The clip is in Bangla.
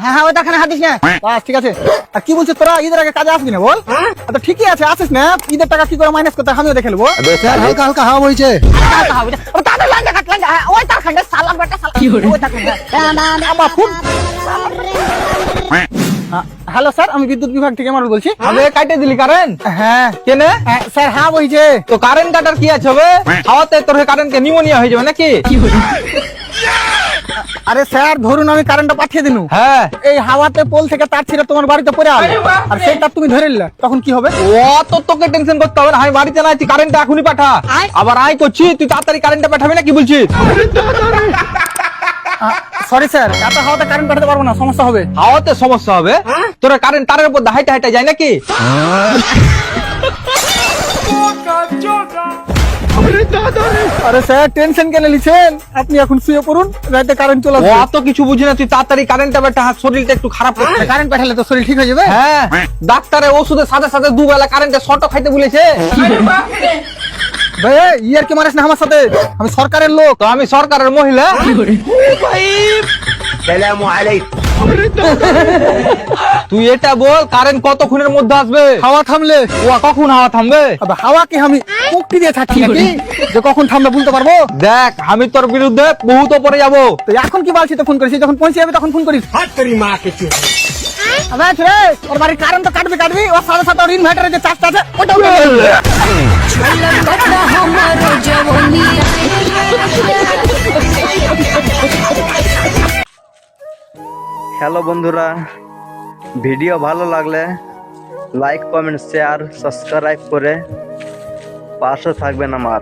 হ্যাঁ হ্যাঁ, ওই দেখানে হাত দিস না। বাস ঠিক আছে। আর কি বলছিস তোরা ঈদের আগে কাজে আসবি না বল? তো ঠিকই আছে, আসিস না। ঈদের টাকা কি করে মাইনাস করতে আমিও দেখে নেবো। স্যার হালকা হালকা হাওয়া বইছে। হ্যালো স্যার, আমি বিদ্যুৎ বিভাগ থেকে মারুল বলছি। আবে কাটে দিলি কারেন্ট? হ্যাঁ কেনে? স্যার, হ্যাঁ বইছে। তো কারেন্ট কাটার কি আছে হবে? হাওয়াতে তোর কারেন্টকে নিউমোনিয়া হয়ে যাবে নাকি? আরে স্যার, ধরুন আমি কারেন্টটা পাঠিয়ে দিনু, হ্যাঁ, এই হাওয়াতে পোল থেকে তার ছিঁড়ে তোমার বাড়িতে পড়ে আলো, আর সেটা তুমি ধরে নিলে, তখন কি হবে? অত তোকে টেনশন করতে হবে না। আমি বাড়িতে নাই, তুই কারেন্টটা এখনই পাঠা। আবার আই করছি, তুই তাড়াতাড়ি কারেন্টটা পাঠাবি না কি বলছিস? সরি স্যার, এত হাওয়াতে কারেন্ট পাঠাতে পারবো না, সমস্যা হবে। হাওয়াতে সমস্যা হবে? তোর কারেন্ট তারের উপর হাইটা হাইটা যায় নাকি? আরে স্যার, টেনশন কেন নিছেন? আপনি এখন শুয়ে পড়ুন, রাতে কারেন্ট চলে আসবে। অত কিছু বুঝি না, তুই তাড়াতাড়ি কারেন্টটা পাঠা। শরীরটা একটু খারাপ করছে। কারেন্ট পাঠালে তো শরীর ঠিক হয়ে যাবে। হ্যাঁ, ডাক্তারের ওষুধের সাথে সাথে দুবেলা কারেন্টের শর্টও খাইতে বলেছে। ভাই, ইয়ার কি মারিস না আমার সাথে? আমি সরকারের লোক। তো আমি সরকারের মহিলা। তুই এটা বল, কারেন্ট কতক্ষণের মধ্যে আসবে? হাওয়া থামলে। ও কখন হাওয়া থামবে? আবে হাওয়াকে আমি মুক্তি দিয়ে থাকি নাকি যে কখন থামবে বলতে পারবো? দেখ, আমি তোর বিরুদ্ধে বহুত পরে যাবো। তো এখন কি বলছিস? তো ফোন করিস, যখন পৌঁছে যাবে তখন ফোন করিস। আবে ছেলে, ওর বাড়ির কারেন্ট তো কাটবি, ওর 7.5 ওর ইনভার্টারে যে চার্জটা আছে ওটা উঠে যাবে। হ্যালো বন্ধুরা, ভিডিও ভালো লাগলে লাইক কমেন্ট শেয়ার সাবস্ক্রাইব করে পাশে থাকবেন আমার।